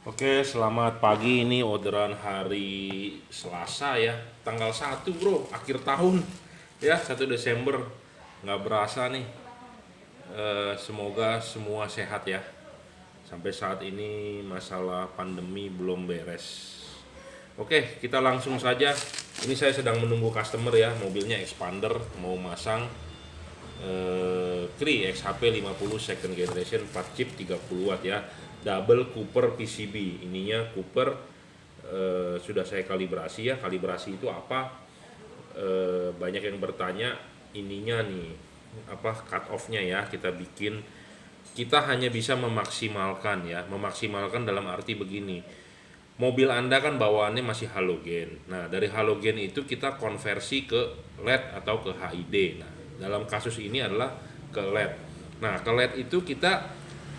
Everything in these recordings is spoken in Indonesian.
Oke, selamat pagi. Ini orderan hari Selasa ya, tanggal 1 bro, akhir tahun ya, 1 Desember. Nggak berasa nih. Semoga semua sehat ya. Sampai saat ini masalah pandemi belum beres. Oke, kita langsung saja. Ini saya sedang menunggu customer ya, mobilnya expander, mau masang Cree XHP 50 second generation 4 chip 30 watt ya, double Cooper PCB. Ininya Cooper sudah saya kalibrasi ya. Kalibrasi itu apa? Banyak yang bertanya ininya nih apa cut off-nya ya, kita hanya bisa memaksimalkan ya, memaksimalkan dalam arti begini. Mobil Anda kan bawaannya masih halogen. Nah, dari halogen itu kita konversi ke LED atau ke HID. Nah, dalam kasus ini adalah ke LED. Nah, ke LED itu kita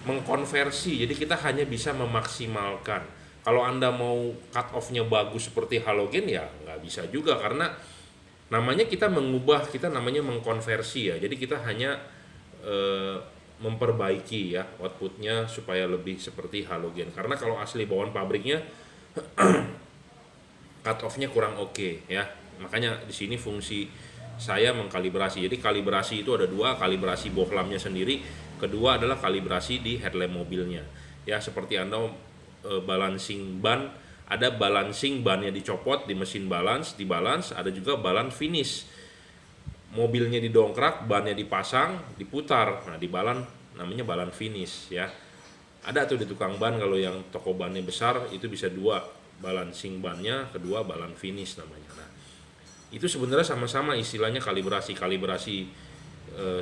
mengkonversi, jadi kita hanya bisa memaksimalkan. Kalau Anda mau cut off-nya bagus seperti halogen ya nggak bisa juga, karena namanya kita mengubah, kita namanya mengkonversi ya. Jadi kita hanya memperbaiki ya outputnya supaya lebih seperti halogen. Karena kalau asli bawaan pabriknya cut off-nya kurang oke ya. Makanya di sini fungsi saya mengkalibrasi. Jadi kalibrasi itu ada dua, kalibrasi bohlamnya sendiri, kedua adalah kalibrasi di headlamp mobilnya. Ya, seperti Anda balancing ban, ada balancing bannya dicopot di mesin balance, di balance, ada juga balance finish. Mobilnya didongkrak, bannya dipasang, diputar. Nah, di balance namanya balance finish ya. Ada tuh di tukang ban, kalau yang toko bannya besar itu bisa dua, balancing bannya, kedua balance finish namanya. Nah, itu sebenarnya sama-sama istilahnya kalibrasi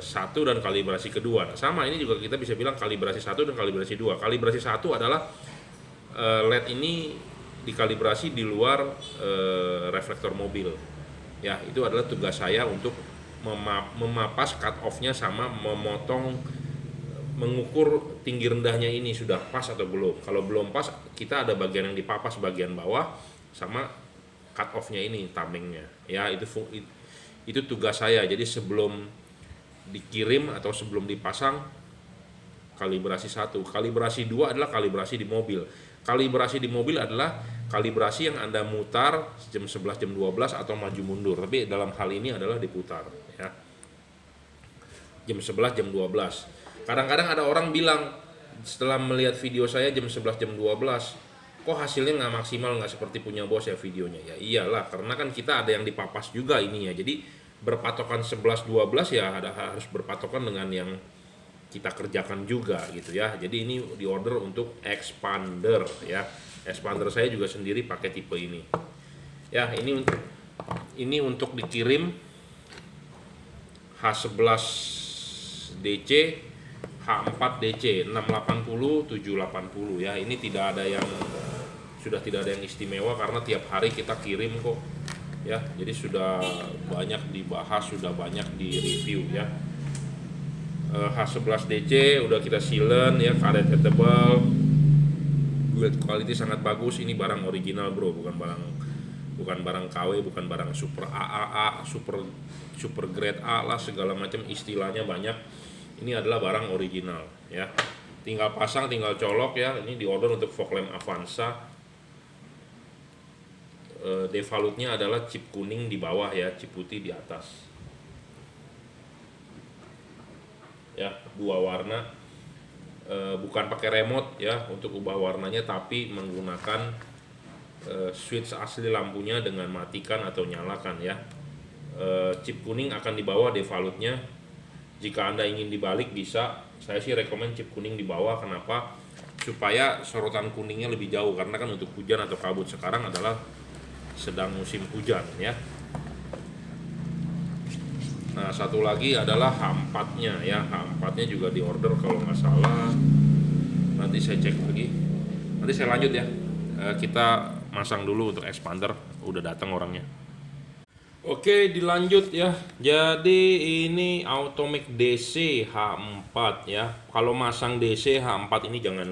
satu dan kalibrasi kedua. Nah, sama ini juga kita bisa bilang kalibrasi satu dan kalibrasi dua. Kalibrasi satu adalah LED ini dikalibrasi di luar reflektor mobil. Ya, itu adalah tugas saya untuk memapas cut off-nya sama memotong, mengukur tinggi rendahnya ini sudah pas atau belum. Kalau belum pas, kita ada bagian yang dipapas bagian bawah sama cut off-nya ini, tamengnya. Ya, itu tugas saya. Jadi sebelum dikirim atau sebelum dipasang, kalibrasi satu. Kalibrasi dua adalah kalibrasi di mobil. Kalibrasi di mobil adalah kalibrasi yang Anda mutar jam 11, jam 12 atau maju mundur. Tapi dalam hal ini adalah diputar ya. Jam 11, jam 12. Kadang-kadang ada orang bilang setelah melihat video saya jam 11, jam 12, kok hasilnya nggak maksimal, nggak seperti punya bos ya videonya. Ya iyalah, karena kan kita ada yang dipapas juga ini ya. Jadi berpatokan 11, 12 ya harus berpatokan dengan yang kita kerjakan juga gitu ya. Jadi ini diorder untuk expander ya. Expander saya juga sendiri pakai tipe ini. Ya, ini untuk dikirim H11DC, H4DC, 680, 780 ya. Ini sudah tidak ada yang istimewa karena tiap hari kita kirim kok. Ya, jadi sudah banyak dibahas, sudah banyak di review ya. H11DC udah kita sealant ya, karet tebal, build quality sangat bagus. Ini barang original bro, bukan barang KW, bukan barang super AAA, super grade A lah, segala macam istilahnya banyak. Ini adalah barang original ya. Tinggal pasang, tinggal colok ya. Ini diorder untuk fog lamp Avanza. Devalutnya adalah chip kuning di bawah ya, chip putih di atas. Ya, dua warna, bukan pakai remote ya untuk ubah warnanya, tapi menggunakan switch asli lampunya dengan matikan atau nyalakan ya. Chip kuning akan di bawah devalutnya. Jika Anda ingin dibalik bisa, saya sih rekomend chip kuning di bawah. Kenapa? Supaya sorotan kuningnya lebih jauh, karena kan untuk hujan atau kabut, sekarang adalah sedang musim hujan ya. Nah, satu lagi adalah H4-nya ya. H4-nya juga diorder kalau nggak salah. Nanti saya cek lagi. Nanti saya lanjut ya. Kita masang dulu untuk expander. Udah datang orangnya. Oke, dilanjut ya. Jadi ini Automac DC H4 ya. Kalau masang DC H4 ini jangan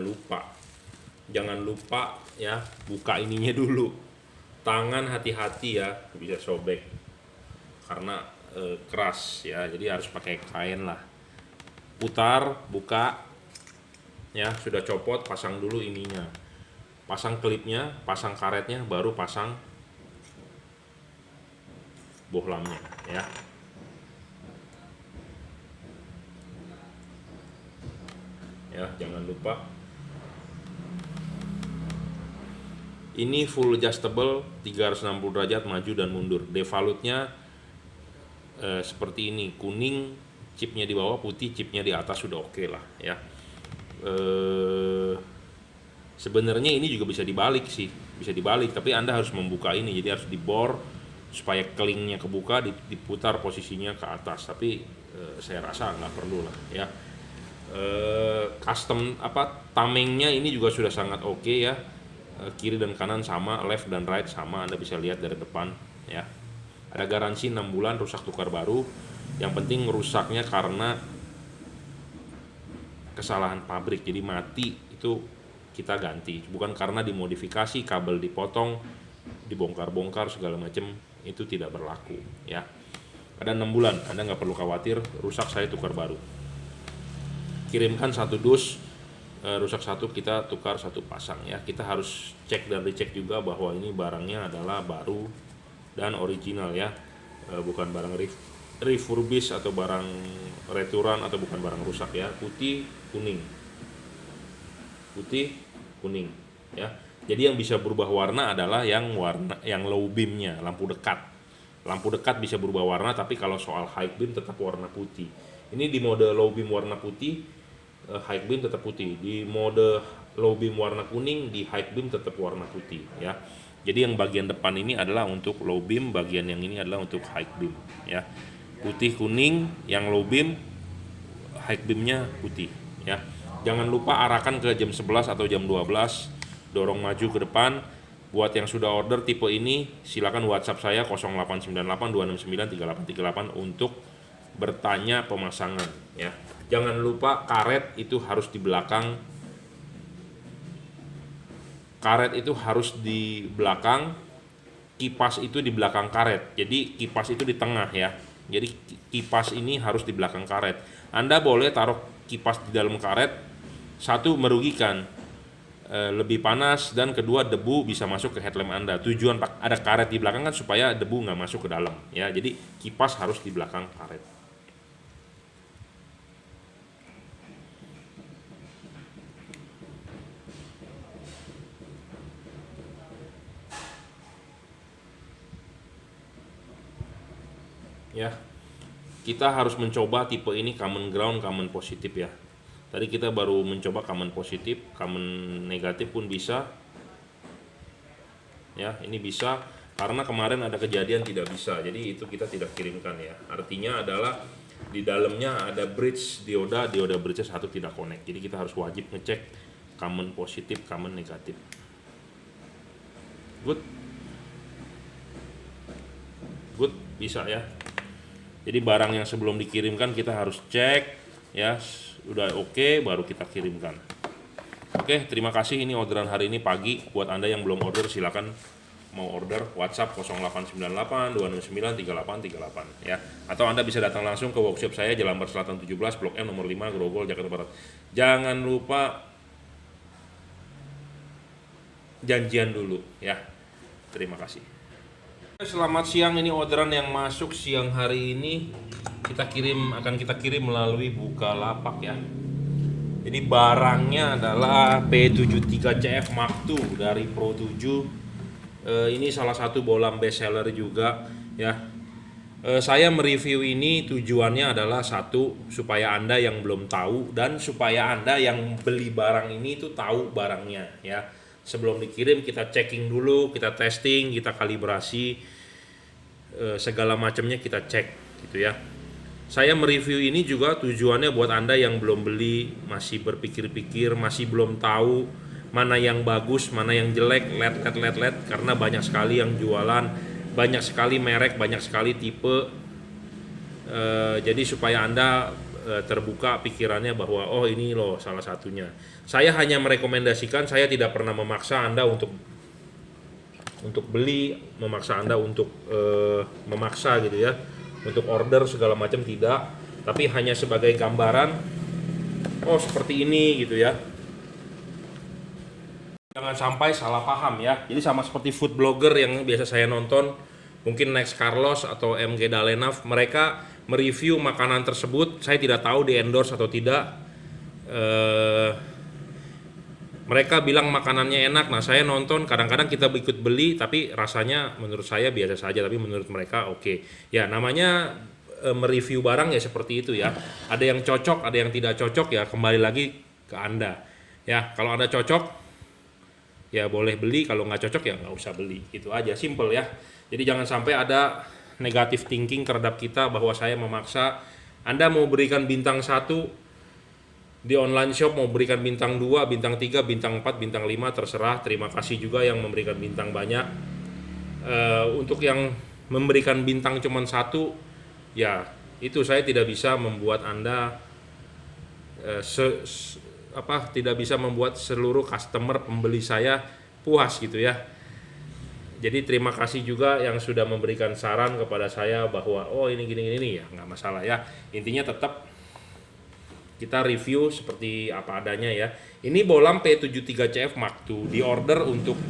lupa ya, buka ininya dulu. Tangan hati-hati ya, bisa sobek karena keras ya. Jadi harus pakai kain lah. Putar, buka ya, sudah copot, pasang dulu ininya. pasang klipnya, pasang karetnya, baru pasang bohlamnya ya. Ya, jangan lupa ini full adjustable 360 derajat maju dan mundur. Devalutnya seperti ini, kuning chipnya di bawah, putih chipnya di atas, sudah oke lah ya. Sebenarnya ini juga bisa dibalik sih, bisa dibalik, tapi Anda harus membuka ini, jadi harus dibor supaya kelingnya kebuka, diputar posisinya ke atas. Tapi saya rasa nggak perlu lah ya. Custom tamengnya ini juga sudah sangat oke ya. Kiri dan kanan sama, left dan right sama, Anda bisa lihat dari depan ya. Ada garansi 6 bulan, rusak tukar baru. Yang penting rusaknya karena kesalahan pabrik, jadi mati itu kita ganti, bukan karena dimodifikasi, kabel dipotong, dibongkar-bongkar segala macam, itu tidak berlaku ya. Ada 6 bulan, Anda nggak perlu khawatir rusak saya tukar baru. Kirimkan 1 dus, rusak 1 kita tukar 1 pasang ya. Kita harus cek dan dicek juga bahwa ini barangnya adalah baru dan original ya, bukan barang refurbish atau barang returan atau bukan barang rusak ya. Putih kuning ya. Jadi yang bisa berubah warna adalah yang low beamnya, lampu dekat bisa berubah warna, tapi kalau soal high beam tetap warna putih. Ini di mode low beam warna putih, high beam tetap putih. Di mode low beam warna kuning, di high beam tetap warna putih ya. Jadi yang bagian depan ini adalah untuk low beam, bagian yang ini adalah untuk high beam ya. Putih kuning yang low beam, high beamnya putih ya. Jangan lupa arahkan ke jam 11 atau jam 12, dorong maju ke depan. Buat yang sudah order tipe ini, silakan WhatsApp saya 0898 269 3838 untuk bertanya pemasangan ya. Jangan lupa karet itu harus di belakang. Karet itu harus di belakang, kipas itu di belakang karet. Jadi kipas itu di tengah ya. Jadi kipas ini harus di belakang karet. Anda boleh taruh kipas di dalam karet, satu merugikan, lebih panas, dan kedua debu bisa masuk ke headlamp Anda. Tujuan ada karet di belakang kan supaya debu nggak masuk ke dalam ya. Jadi kipas harus di belakang karet. Ya, kita harus mencoba tipe ini common ground, common positif ya. Tadi kita baru mencoba common positif, common negatif pun bisa. Ya, ini bisa karena kemarin ada kejadian tidak bisa, jadi itu kita tidak kirimkan ya. Artinya adalah di dalamnya ada bridge dioda bridge 1 tidak connect. Jadi kita harus wajib ngecek common positif, common negatif. Good, bisa ya. Jadi barang yang sebelum dikirimkan kita harus cek ya, udah oke baru kita kirimkan. Oke, terima kasih. Ini orderan hari ini pagi. Buat Anda yang belum order silakan mau order WhatsApp 0898 269 3838 ya. Atau Anda bisa datang langsung ke workshop saya Jalan Bar Selatan 17 Blok M nomor 5 Grogol Jakarta Barat. Jangan lupa janjian dulu ya. Terima kasih. Selamat siang, ini orderan yang masuk siang hari ini akan kita kirim melalui Bukalapak ya. Jadi barangnya adalah P73CF Mark II dari Pro 7. Ini salah satu bohlam best seller juga ya. Saya mereview ini tujuannya adalah satu, supaya Anda yang belum tahu dan supaya Anda yang beli barang ini itu tahu barangnya ya. Sebelum dikirim kita checking dulu, kita testing, kita kalibrasi, segala macamnya kita cek gitu ya. Saya mereview ini juga tujuannya buat Anda yang belum beli, masih berpikir-pikir, masih belum tahu mana yang bagus, mana yang jelek, LED, karena banyak sekali yang jualan, banyak sekali merek, banyak sekali tipe. Jadi supaya Anda terbuka pikirannya bahwa oh ini loh salah satunya. Saya hanya merekomendasikan, saya tidak pernah memaksa Anda untuk beli, memaksa Anda untuk memaksa gitu ya, untuk order segala macam, tidak, tapi hanya sebagai gambaran oh seperti ini gitu ya. Jangan sampai salah paham ya. Jadi sama seperti food blogger yang biasa saya nonton, mungkin Next Carlos atau MG Dalenov, mereka mereview makanan tersebut. Saya tidak tahu di endorse atau tidak. Mereka bilang makanannya enak. Nah, saya nonton, kadang-kadang kita ikut beli, tapi rasanya menurut saya biasa saja, tapi menurut mereka oke. Ya, namanya mereview barang ya seperti itu ya. Ada yang cocok, ada yang tidak cocok, ya kembali lagi ke Anda. Ya, kalau Anda cocok, ya boleh beli, kalau nggak cocok ya nggak usah beli. Itu aja, simple ya. Jadi jangan sampai ada negative thinking terhadap kita bahwa saya memaksa. Anda mau berikan bintang 1 di online shop, mau berikan bintang 2, bintang 3, bintang 4, bintang 5, terserah. Terima kasih juga yang memberikan bintang banyak. Untuk yang memberikan bintang cuma 1, ya itu saya tidak bisa membuat Anda tidak bisa membuat seluruh customer pembeli saya puas gitu ya. Jadi terima kasih juga yang sudah memberikan saran kepada saya bahwa oh ini gini ya, nggak masalah ya. Intinya tetap kita review seperti apa adanya ya. Ini bohlam P73CF Mark II di order untuk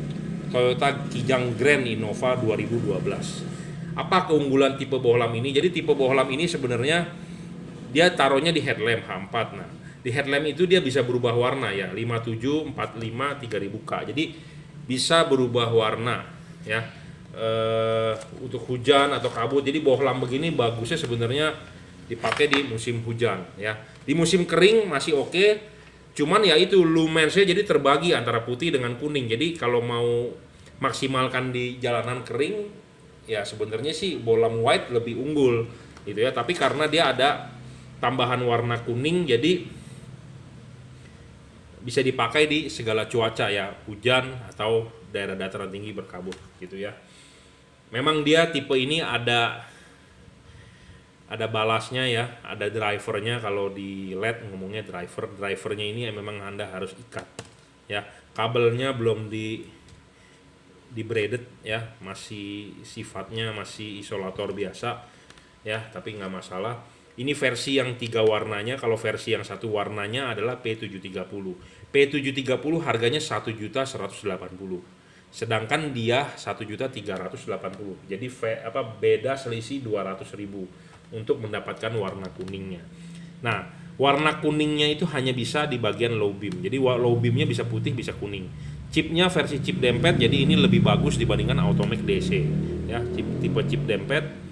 Toyota Kijang Grand Innova 2012. Apa keunggulan tipe bohlam ini? Jadi tipe bohlam ini sebenarnya dia taruhnya di headlamp H4. Nah, di headlamp itu dia bisa berubah warna ya, 57, 45, 3000K. Jadi bisa berubah warna ya. Untuk hujan atau kabut. Jadi bohlam begini bagusnya sebenarnya dipakai di musim hujan ya. Di musim kering masih oke, cuman ya itu lumensnya jadi terbagi antara putih dengan kuning. Jadi kalau mau maksimalkan di jalanan kering ya sebenarnya sih bohlam white lebih unggul gitu ya. Tapi karena dia ada tambahan warna kuning, jadi bisa dipakai di segala cuaca ya, hujan atau daerah dataran tinggi berkabut gitu ya. Memang dia tipe ini ada balasnya ya, ada drivernya. Kalau di LED ngomongnya drivernya ini memang Anda harus ikat ya. Kabelnya belum di braided ya, masih sifatnya masih isolator biasa ya, tapi nggak masalah. Ini versi yang 3 warnanya. Kalau versi yang 1 warnanya adalah P730. P730 harganya 1.180.000. Sedangkan dia 1.380.000. Jadi beda selisih 200.000 untuk mendapatkan warna kuningnya. Nah, warna kuningnya itu hanya bisa di bagian low beam. Jadi low beamnya bisa putih, bisa kuning. Chipnya versi chip dempet, jadi ini lebih bagus dibandingkan Automac DC ya, tipe chip dempet.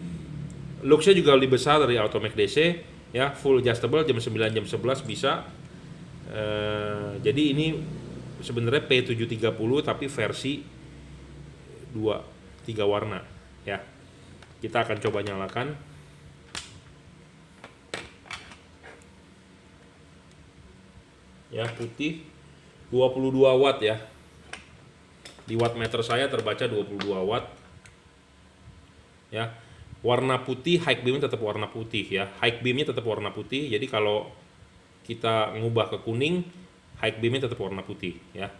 Looksnya juga lebih besar dari Automac DC ya, full adjustable, jam 9 jam 11 bisa. Jadi ini sebenarnya P730 tapi versi 3 warna ya. Kita akan coba nyalakan. Ya, putih 22 watt ya. Di wattmeter saya terbaca 22 watt. Ya. Warna putih, high beamnya tetap warna putih ya. High beamnya tetap warna putih. Jadi kalau kita ngubah ke kuning, high beamnya tetap warna putih ya.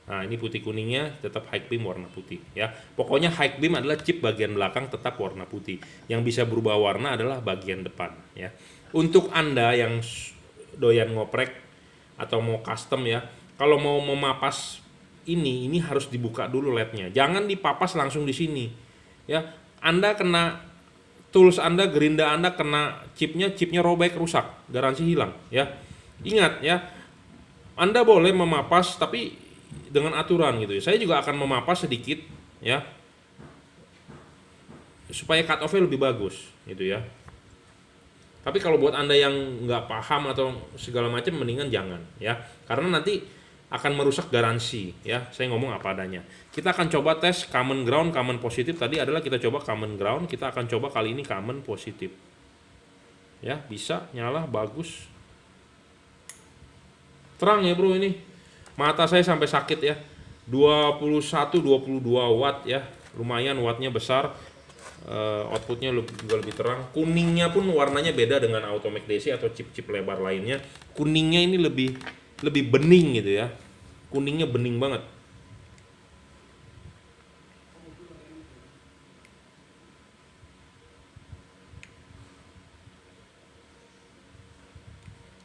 Nah, ini putih kuningnya tetap high beam warna putih ya. Pokoknya high beam adalah chip bagian belakang tetap warna putih. Yang bisa berubah warna adalah bagian depan ya. Untuk Anda yang doyan ngoprek atau mau custom ya, kalau mau memapas ini harus dibuka dulu LED-nya. Jangan dipapas langsung di sini ya. Anda kena tools Anda, gerinda Anda kena chipnya robek, rusak, garansi hilang ya. Ingat ya, Anda boleh memapas tapi dengan aturan gitu ya. Saya juga akan memapas sedikit ya, supaya cut off-nya lebih bagus gitu ya. Tapi kalau buat Anda yang nggak paham atau segala macam, mendingan jangan ya, karena nanti akan merusak garansi ya. Saya ngomong apa adanya. Kita akan coba tes common ground, common positif. Tadi adalah kita coba common ground, kita akan coba kali ini common positif ya. Bisa nyala, bagus, terang ya bro. Ini mata saya sampai sakit ya. 22 watt ya, lumayan wattnya besar. Outputnya juga lebih terang. Kuningnya pun warnanya beda dengan Automac DC atau chip-chip lebar lainnya. Kuningnya ini lebih bening gitu ya. Kuningnya bening banget.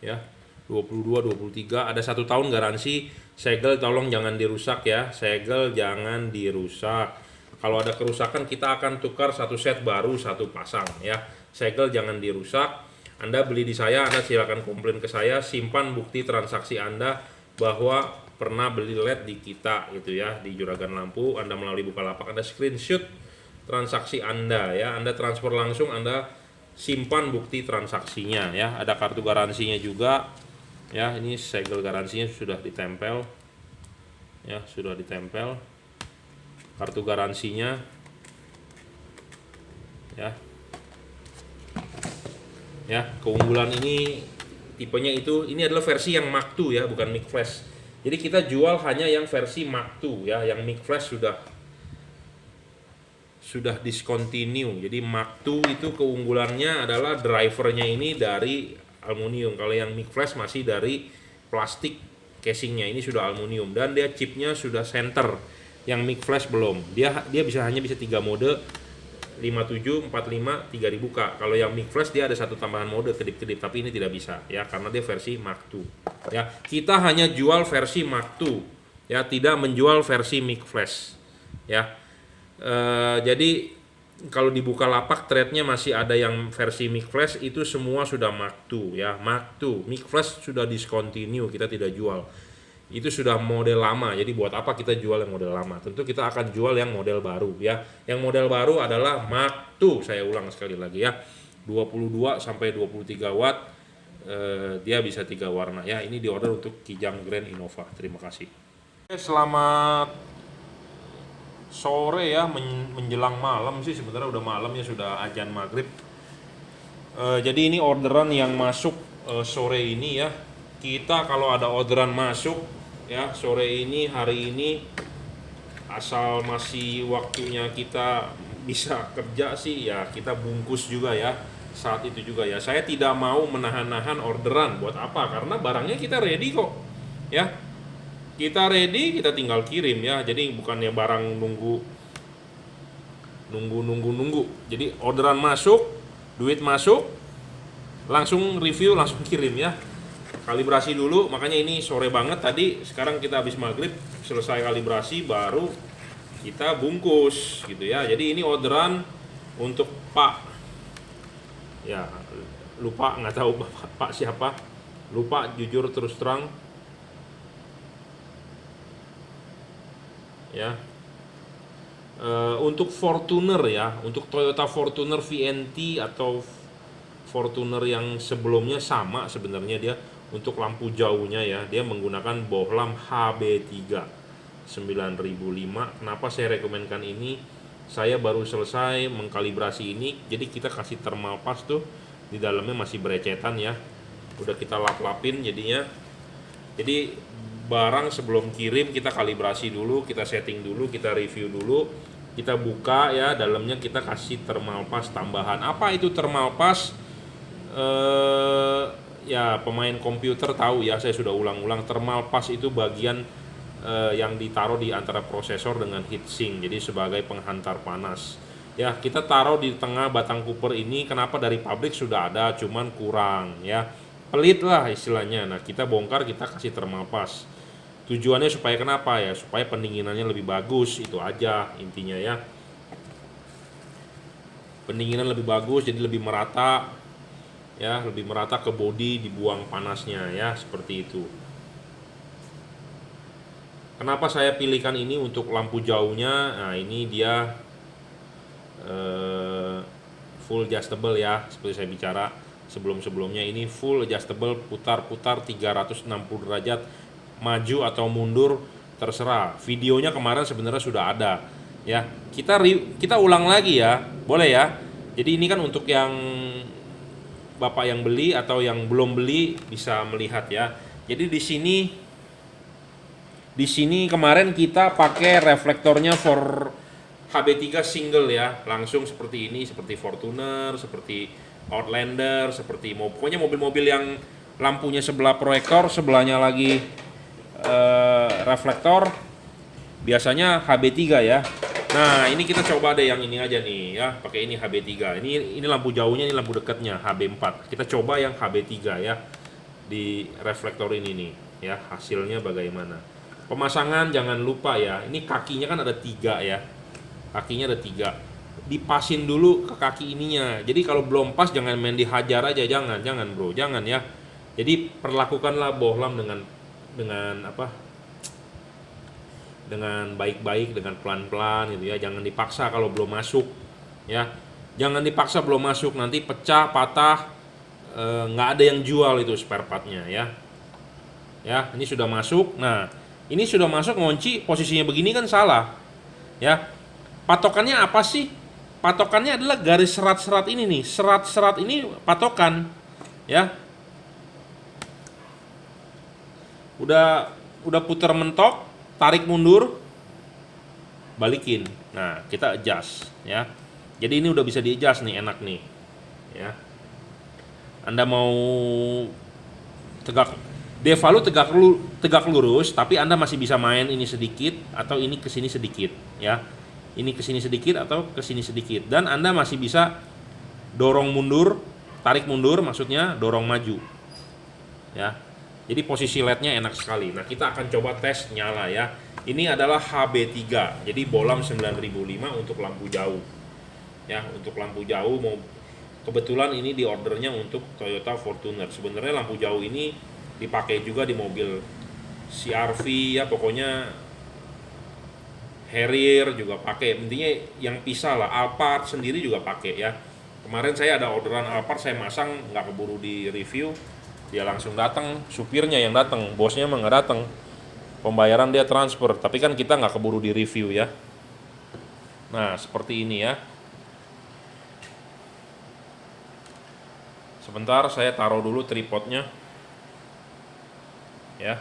Ya, 22, 23, ada 1 tahun garansi. Segel tolong jangan dirusak ya, segel jangan dirusak. Kalau ada kerusakan kita akan tukar 1 set baru 1 pasang ya. Segel jangan dirusak. Anda beli di saya, Anda silakan komplain ke saya, simpan bukti transaksi Anda bahwa pernah beli LED di kita gitu ya, di Juragan Lampu. Anda melalui Bukalapak, Anda screenshot transaksi Anda ya, Anda transfer langsung, Anda simpan bukti transaksinya ya. Ada kartu garansinya juga ya, ini segel garansinya sudah ditempel ya, sudah ditempel kartu garansinya ya. Ya, keunggulan ini tipenya ini adalah versi yang Mark II ya, bukan mic flash. Jadi kita jual hanya yang versi Mark II ya, yang mic flash sudah discontinue. Jadi Mark II itu keunggulannya adalah drivernya ini dari aluminium. Kalau yang mic flash masih dari plastik casingnya, ini sudah aluminium dan dia chipnya sudah center. Yang mic flash belum. Dia hanya bisa 3 mode, 57, 45, 3000K. Kalau yang mic flash dia ada 1 tambahan mode kedip-kedip, tapi ini tidak bisa ya karena dia versi Mark II. Ya, kita hanya jual versi Mark II ya, tidak menjual versi mic flash ya. Jadi kalau di Bukalapak trade-nya masih ada yang versi mic flash, itu semua sudah Mark II ya, Mark II. Mic flash sudah discontinue, kita tidak jual. Itu sudah model lama, jadi buat apa kita jual yang model lama? Tentu kita akan jual yang model baru ya. Yang model baru adalah Mark II, saya ulang sekali lagi ya, 22 sampai 23 watt, dia bisa 3 warna ya. Ini diorder untuk Kijang Grand Innova. Terima kasih. Selamat sore ya, menjelang malam sih, sebenarnya udah malam ya, sudah azan maghrib. Jadi ini orderan yang masuk sore ini ya. Kita kalau ada orderan masuk ya sore ini, hari ini, asal masih waktunya kita bisa kerja sih ya, kita bungkus juga ya saat itu juga ya. Saya tidak mau menahan-nahan orderan. Buat apa? Karena barangnya kita ready kok ya. Kita ready, kita tinggal kirim ya. Jadi bukannya barang nunggu. Jadi orderan masuk, duit masuk, langsung review, langsung kirim ya. Kalibrasi dulu, makanya ini sore banget tadi. Sekarang kita habis maghrib, selesai kalibrasi, baru kita bungkus gitu ya. Jadi ini orderan untuk Pak ya, lupa, nggak tahu Pak siapa, lupa jujur terus terang ya. Untuk Fortuner ya, untuk Toyota Fortuner VNT atau Fortuner yang sebelumnya sama sebenarnya, dia untuk lampu jauhnya ya, dia menggunakan bohlam HB3 9005. Kenapa saya rekomendkan ini? Saya baru selesai mengkalibrasi ini, jadi kita kasih thermal pass tuh, di dalamnya masih berecetan ya, udah kita lap-lapin jadinya. Jadi barang sebelum kirim kita kalibrasi dulu, kita setting dulu, kita review dulu, kita buka ya, dalamnya kita kasih thermal pass tambahan. Apa itu thermal pass? Ya pemain komputer tahu ya, saya sudah ulang-ulang. Thermal pass itu bagian yang ditaruh di antara prosesor dengan heatsink, jadi sebagai penghantar panas ya. Kita taruh di tengah batang cooper ini. Kenapa? Dari pabrik sudah ada, cuman kurang ya, pelit lah istilahnya. Nah kita bongkar, kita kasih thermal pass. Tujuannya supaya kenapa ya? Supaya pendinginannya lebih bagus, itu aja intinya ya. Pendinginan lebih bagus, jadi lebih merata ya, lebih merata ke bodi, dibuang panasnya ya, seperti itu. Kenapa saya pilihkan ini untuk lampu jauhnya? Nah ini dia full adjustable ya, seperti saya bicara sebelumnya, ini full adjustable, putar-putar 360 derajat, maju atau mundur terserah. Videonya kemarin sebenarnya sudah ada ya, kita ulang lagi ya, boleh ya. Jadi ini kan untuk yang Bapak yang beli atau yang belum beli bisa melihat ya. Jadi di sini kemarin kita pakai reflektornya for HB3 single ya, langsung seperti ini, seperti Fortuner, seperti Outlander, seperti pokoknya mobil-mobil yang lampunya sebelah proyektor, sebelahnya lagi reflektor, biasanya HB3 ya. Nah ini kita coba deh yang ini aja nih ya, pakai ini HB3. Ini lampu jauhnya, ini lampu dekatnya HB4. Kita coba yang HB3 ya. di reflektor ini nih ya, hasilnya bagaimana. Pemasangan jangan lupa ya, ini kakinya kan ada 3 ya, kakinya ada 3, dipasin dulu ke kaki ininya. Jadi kalau belum pas jangan main dihajar aja, jangan bro, jangan ya. Jadi perlakukanlah bohlam dengan apa, dengan baik-baik, dengan pelan-pelan gitu ya, jangan dipaksa kalau belum masuk ya, jangan dipaksa belum masuk, nanti pecah, patah, nggak ada yang jual itu spare partnya ya. Ya, ini sudah masuk. Nah, ini sudah masuk, ngunci posisinya begini kan salah ya. Patokannya apa sih? Patokannya adalah garis serat-serat ini nih, serat-serat ini patokan ya. Udah putar mentok, tarik mundur, balikin. Nah, kita adjust ya. Jadi ini udah bisa di-adjust nih, enak nih ya. Anda mau tegak devalu tegak lurus, tapi Anda masih bisa main ini sedikit atau ini ke sini sedikit ya. Ini ke sini sedikit atau ke sini sedikit, dan Anda masih bisa dorong mundur, tarik mundur, maksudnya dorong maju ya. Jadi posisi LED-nya enak sekali. Nah, kita akan coba tes nyala ya. Ini adalah HB3. Jadi bohlam 9005 untuk lampu jauh. Ya, untuk lampu jauh mau kebetulan ini di ordernya untuk Toyota Fortuner. Sebenarnya lampu jauh ini dipakai juga di mobil CR-V ya, pokoknya Harrier juga pakai. Intinya yang pisah lah, Alphard sendiri juga pakai ya. Kemarin saya ada orderan Alphard, saya masang, nggak keburu di review. Dia langsung datang, supirnya yang datang, bosnya emang nggak datang. Pembayaran dia transfer, tapi kan kita nggak keburu di review ya. Nah, seperti ini ya. Sebentar, saya taruh dulu tripodnya. Ya.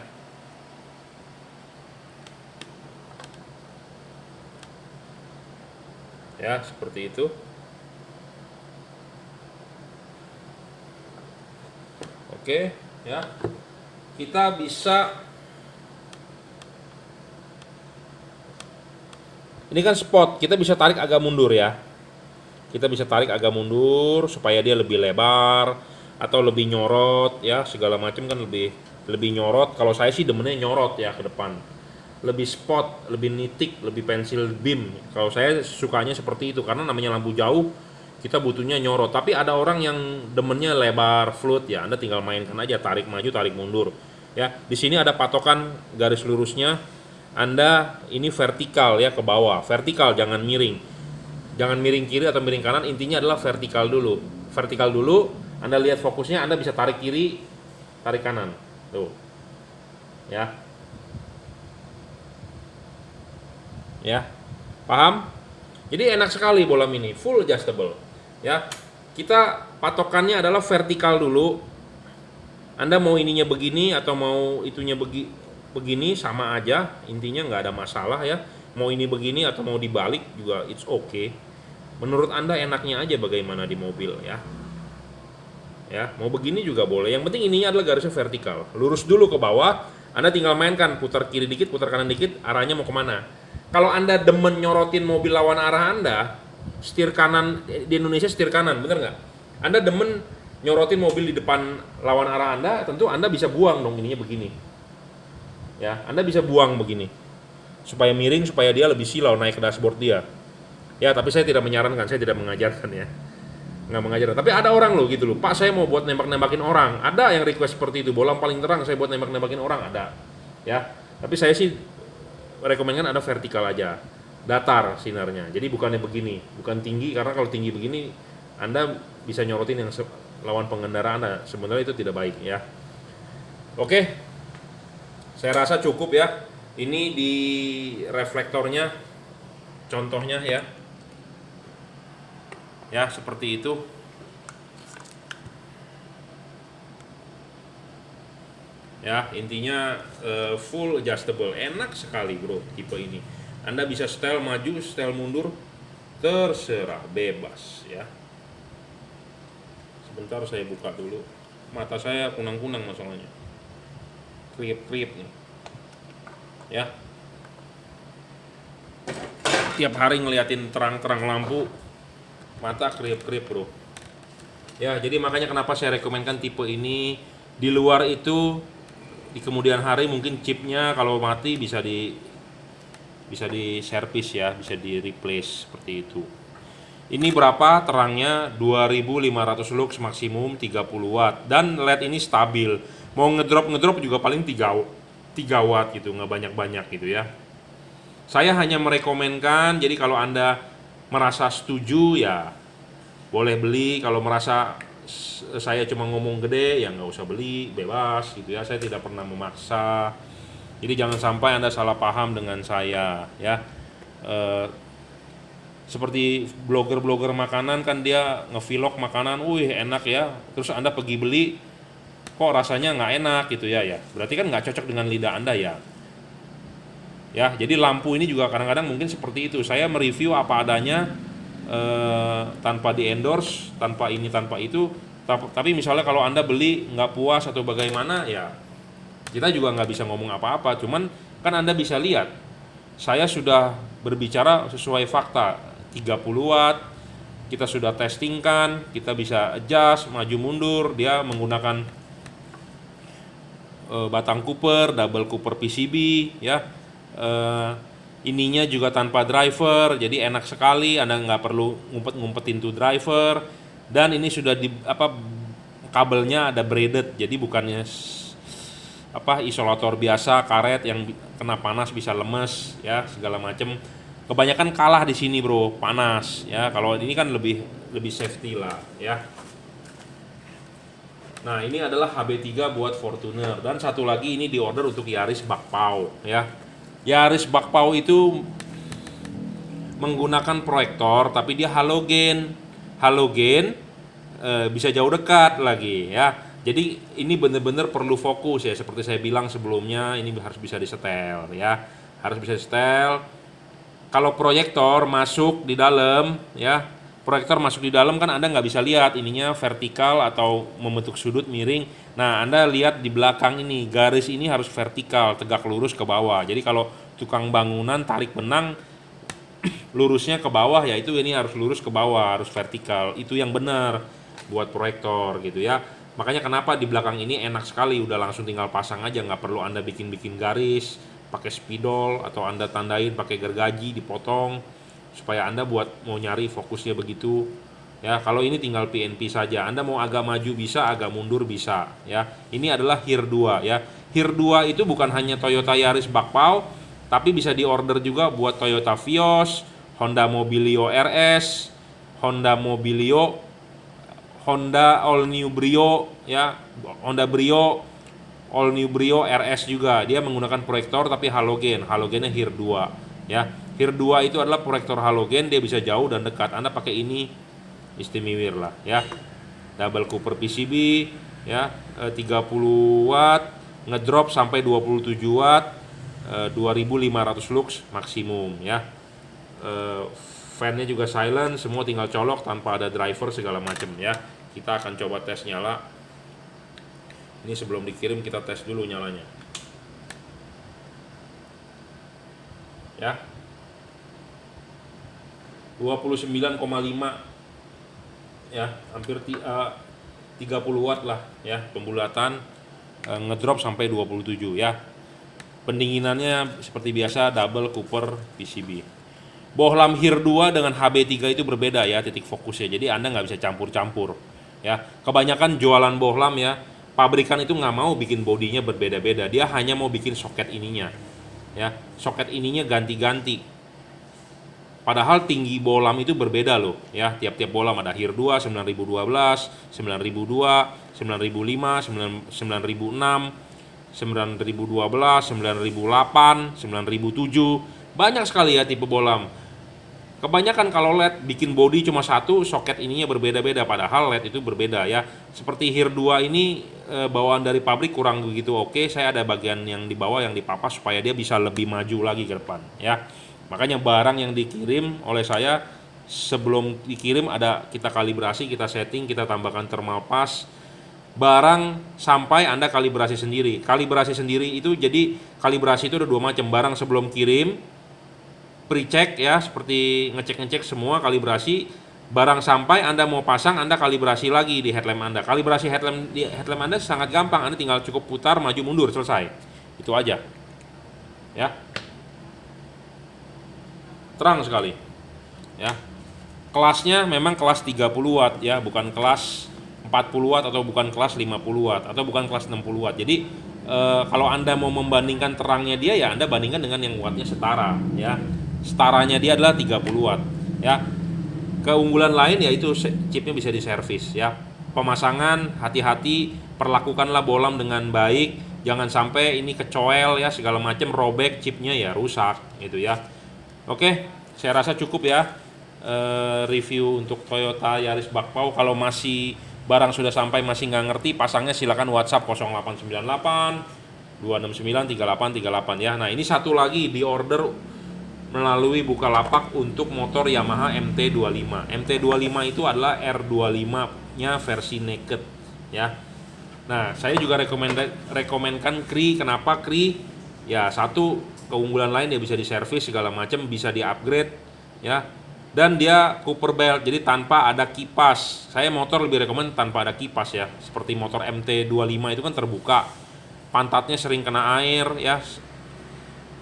Ya, seperti itu. Oke, ya. Kita bisa, ini kan spot, kita bisa tarik agak mundur ya. Kita bisa tarik agak mundur supaya dia lebih lebar atau lebih nyorot ya, segala macam kan lebih nyorot. Kalau saya sih demennya nyorot ya ke depan. Lebih spot, lebih nitik, lebih pensil beam. Kalau saya sukanya seperti itu karena namanya lampu jauh, kita butuhnya nyorot. Tapi ada orang yang demennya lebar, fluid ya. Anda tinggal mainkan aja, tarik maju, tarik mundur. Ya, di sini ada patokan garis lurusnya. Anda ini vertikal ya, ke bawah. Vertikal, jangan miring. Jangan miring kiri atau miring kanan, intinya adalah vertikal dulu. Vertikal dulu, Anda lihat fokusnya, Anda bisa tarik kiri, tarik kanan. Tuh. Ya. Ya. Paham? Jadi enak sekali bohlam ini, full adjustable. Ya. Kita patokannya adalah vertikal dulu. Anda mau ininya begini atau mau itunya begini sama aja, intinya nggak ada masalah ya. Mau ini begini atau mau dibalik juga it's okay. Menurut Anda enaknya aja bagaimana di mobil ya. Ya, mau begini juga boleh. Yang penting ininya adalah garisnya vertikal. Lurus dulu ke bawah, Anda tinggal mainkan, putar kiri dikit, putar kanan dikit, arahnya mau kemana. Kalau Anda demen nyorotin mobil lawan arah Anda, setir kanan, di Indonesia setir kanan, bener nggak? Anda demen nyorotin mobil di depan lawan arah Anda, tentu Anda bisa buang dong ininya begini. Ya, Anda bisa buang begini. Supaya miring, supaya dia lebih silau naik ke dashboard dia. Ya, tapi saya tidak menyarankan, saya tidak mengajarkan ya. Nggak mengajarkan. Tapi ada orang loh gitu loh, Pak saya mau buat nembak-nembakin orang. Ada yang request seperti itu, bohlam paling terang saya buat nembak-nembakin orang, ada. Ya, tapi saya sih rekomendasikan ada vertikal aja. Datar sinarnya. Jadi bukannya begini, bukan tinggi, karena kalau tinggi begini Anda bisa nyorotin yang lawan pengendara Anda. Sebenarnya itu tidak baik ya. Oke. Saya rasa cukup ya. Ini di reflektornya contohnya ya. Ya, seperti itu. Ya, intinya full adjustable. Enak sekali, bro, tipe ini. Anda bisa setel maju, setel mundur, terserah, bebas ya. Sebentar saya buka dulu. Mata saya kunang-kunang masalahnya. Kriip-kriip nih. Ya. Tiap hari ngeliatin terang-terang lampu, mata kriip-kriip bro. Ya, jadi makanya kenapa saya rekomendkan tipe ini Di luar itu di kemudian hari mungkin chipnya kalau mati bisa di servis ya, bisa di replace seperti itu. Ini berapa terangnya? 2500 lux maksimum 30 watt dan LED ini stabil. Mau ngedrop juga paling 3 watt gitu, nggak banyak-banyak gitu ya. Saya hanya merekomenkan, jadi kalau Anda merasa setuju ya boleh beli, kalau merasa saya cuma ngomong gede ya nggak usah beli, bebas gitu ya. Saya tidak pernah memaksa. Jadi jangan sampai Anda salah paham dengan saya ya. Seperti blogger-blogger makanan kan dia ngevlog makanan, wih enak ya, terus Anda pergi beli kok rasanya nggak enak gitu ya, berarti kan nggak cocok dengan lidah Anda ya. Jadi lampu ini juga kadang-kadang mungkin seperti itu, saya mereview apa adanya tanpa di endorse, tanpa ini tanpa itu, tapi misalnya kalau Anda beli nggak puas atau bagaimana ya kita juga nggak bisa ngomong apa-apa, cuman kan Anda bisa lihat saya sudah berbicara sesuai fakta. 30 watt kita sudah testingkan, kita bisa adjust maju mundur, dia menggunakan batang Cooper, double Cooper PCB ya. Ininya juga tanpa driver, jadi enak sekali, Anda nggak perlu ngumpet-ngumpetin tuh driver. Dan ini sudah kabelnya ada braided, jadi bukannya isolator biasa karet yang kena panas bisa lemes ya segala macem. Kebanyakan kalah di sini bro, panas ya. Kalau ini kan lebih safety lah ya. Nah ini adalah HB3 buat Fortuner, dan satu lagi ini diorder untuk Yaris Bakpao ya. Yaris Bakpao itu menggunakan proyektor tapi dia halogen bisa jauh dekat lagi ya. Jadi ini benar-benar perlu fokus ya, seperti saya bilang sebelumnya, ini harus bisa disetel ya, harus bisa disetel. Kalau proyektor masuk di dalam ya, proyektor masuk di dalam kan Anda nggak bisa lihat ininya vertikal atau membentuk sudut miring. Nah Anda lihat di belakang ini, garis ini harus vertikal, tegak lurus ke bawah. Jadi kalau tukang bangunan tarik benang lurusnya ke bawah ya, itu ini harus lurus ke bawah, harus vertikal. Itu yang benar buat proyektor gitu ya. Makanya kenapa di belakang ini enak sekali, udah langsung tinggal pasang aja, nggak perlu Anda bikin garis pakai spidol atau Anda tandain pakai gergaji dipotong supaya Anda buat mau nyari fokusnya begitu ya. Kalau ini tinggal PNP saja, Anda mau agak maju bisa, agak mundur bisa ya. Ini adalah HIR 2 ya. HIR 2 itu bukan hanya Toyota Yaris Bakpao, tapi bisa diorder juga buat Toyota Vios, Honda Mobilio RS, Honda All New Brio ya, Honda Brio, All New Brio RS juga. Dia menggunakan proyektor tapi halogennya HIR 2 ya. HIR 2 itu adalah proyektor halogen, dia bisa jauh dan dekat. Anda pakai ini istimewa lah ya. Double Cooper PCB ya, 30 watt, ngedrop sampai 27 watt, 2500 lux maksimum ya. Fan-nya juga silent, semua tinggal colok tanpa ada driver segala macam ya. Kita akan coba tes nyala. Ini sebelum dikirim kita tes dulu nyalanya. Ya. 29,5 ya, hampir 30 watt lah ya pembulatan, ngedrop sampai 27 ya. Pendinginannya seperti biasa double Cooper PCB. Bohlam HIR 2 dengan HB3 itu berbeda ya titik fokusnya. Jadi Anda nggak bisa campur-campur ya. Kebanyakan jualan bohlam ya, pabrikan itu nggak mau bikin bodinya berbeda-beda, dia hanya mau bikin soket ininya ya, soket ininya ganti-ganti. Padahal tinggi bohlam itu berbeda loh ya, tiap-tiap bohlam ada HIR 2, 9012, 9002, 9005, 9006, 9012, 9008, 9007, banyak sekali ya tipe bohlam. Kebanyakan kalau LED bikin body cuma satu, soket ininya berbeda-beda, padahal LED itu berbeda ya. Seperti HIR 2 ini bawaan dari pabrik kurang begitu oke, saya ada bagian yang di bawah yang dipapas supaya dia bisa lebih maju lagi ke depan ya. Makanya barang yang dikirim oleh saya sebelum dikirim kita kalibrasi, kita setting, kita tambahkan thermal pass. Barang sampai Anda kalibrasi sendiri. Kalibrasi sendiri itu jadi kalibrasi itu ada dua macam. Barang sebelum kirim pre-check ya, seperti ngecek-ngecek semua kalibrasi. Barang sampai Anda mau pasang, Anda kalibrasi lagi di headlamp Anda. Kalibrasi headlamp Anda sangat gampang, Anda tinggal cukup putar maju mundur, selesai. Itu aja. Ya. Terang sekali. Ya. Kelasnya memang kelas 30 watt ya, bukan kelas 40 watt atau bukan kelas 50 watt atau bukan kelas 60 watt. Jadi kalau Anda mau membandingkan terangnya dia, ya Anda bandingkan dengan yang wattnya setara ya. Setaranya dia adalah 30 watt ya. Keunggulan lain yaitu chipnya bisa diservis ya. Pemasangan hati-hati, perlakukanlah bohlam dengan baik, jangan sampai ini kecoel ya, segala macam, robek chipnya ya, rusak gitu ya. Oke, saya rasa cukup ya review untuk Toyota Yaris Bakpao. Kalau masih barang sudah sampai masih nggak ngerti, pasangnya silakan WhatsApp 0898 269 3838 ya. Nah, ini satu lagi di order melalui Bukalapak untuk motor Yamaha MT25. MT25 itu adalah R25-nya versi naked ya. Nah, saya juga rekomenkan Kri. Kenapa Kri? Ya, satu, keunggulan lain dia bisa diservis segala macam, bisa di-upgrade ya. Dan dia Cooper belt, jadi tanpa ada kipas. Saya motor lebih rekomen tanpa ada kipas ya. Seperti motor MT25 itu kan terbuka. Pantatnya sering kena air ya.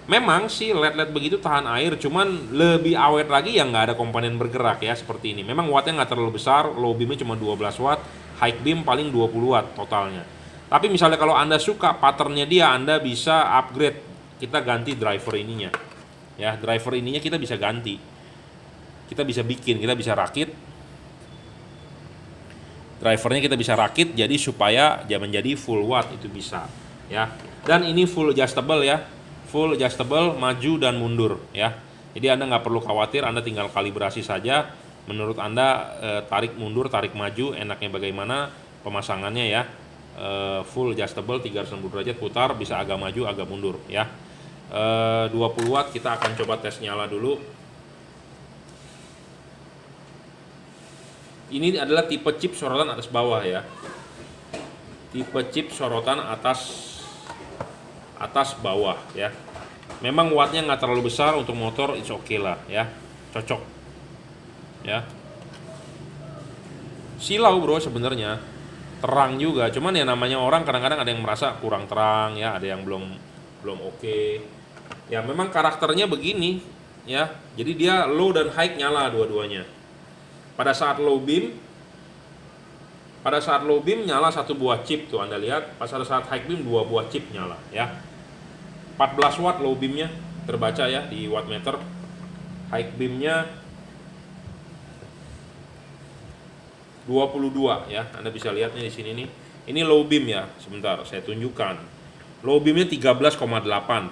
Memang sih LED-LED begitu tahan air, cuman lebih awet lagi yang nggak ada komponen bergerak ya, seperti ini. Memang wattnya nggak terlalu besar, low beamnya cuma 12 watt, high beam paling 20 watt totalnya. Tapi misalnya kalau Anda suka patternnya dia, Anda bisa upgrade. Kita ganti driver ininya. Ya, driver ininya kita bisa ganti. Kita bisa bikin, kita bisa rakit. Drivernya kita bisa rakit jadi supaya dia menjadi full watt, itu bisa ya. Dan ini full adjustable ya. Full adjustable, maju dan mundur ya. Jadi Anda nggak perlu khawatir, Anda tinggal kalibrasi saja. Menurut Anda tarik mundur, tarik maju, enaknya bagaimana pemasangannya ya. Full adjustable, 360 derajat putar, bisa agak maju, agak mundur ya. 20 watt kita akan coba tes nyala dulu. Ini adalah tipe chip sorotan atas bawah ya. Tipe chip sorotan atas bawah ya. Memang wattnya nggak terlalu besar untuk motor, it's okay lah ya, cocok ya. Silau bro sebenarnya, terang juga, cuman ya namanya orang kadang-kadang ada yang merasa kurang terang ya, ada yang belum oke. Ya memang karakternya begini ya, jadi dia low dan high nyala dua-duanya. Pada saat low beam nyala satu buah chip tuh Anda lihat, pada saat high beam dua buah chip nyala ya. 14 watt low beamnya terbaca ya di wattmeter. High beamnya 22 ya. Anda bisa lihatnya di sini nih. Ini low beam ya. Sebentar saya tunjukkan. Low beamnya 13,8.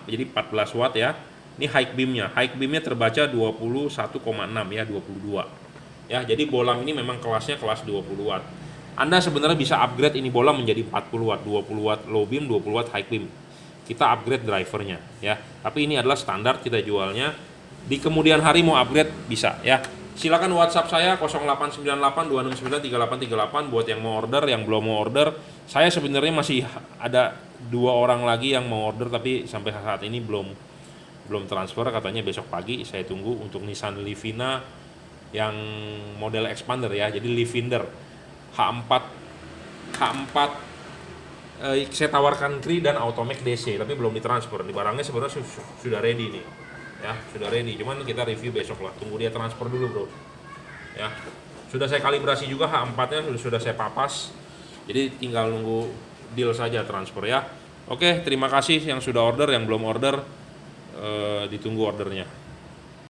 Jadi 14 watt ya. Ini high beamnya. High beamnya terbaca 21,6 ya, 22. Ya, jadi bohlam ini memang kelasnya kelas 20 watt. Anda sebenarnya bisa upgrade ini bohlam menjadi 40 watt, 20 watt low beam, 20 watt high beam. Kita upgrade drivernya ya. Tapi ini adalah standar kita jualnya. Di kemudian hari mau upgrade bisa ya. Silakan WhatsApp saya 0898 269 3838 buat yang mau order, yang belum mau order. Saya sebenarnya masih ada 2 orang lagi yang mau order tapi sampai saat ini belum transfer, katanya besok pagi. Saya tunggu untuk Nissan Livina yang model expander ya. Jadi Livinder H4 saya tawarkan Kri dan Automac DC tapi belum ditransfer. Di barangnya sebenarnya sudah ready nih ya, sudah ready, cuman kita review besok lah, tunggu dia transfer dulu bro ya. Sudah saya kalibrasi juga H4 nya, sudah saya papas, jadi tinggal nunggu deal saja transfer ya. Oke, terima kasih yang sudah order, yang belum order ditunggu ordernya.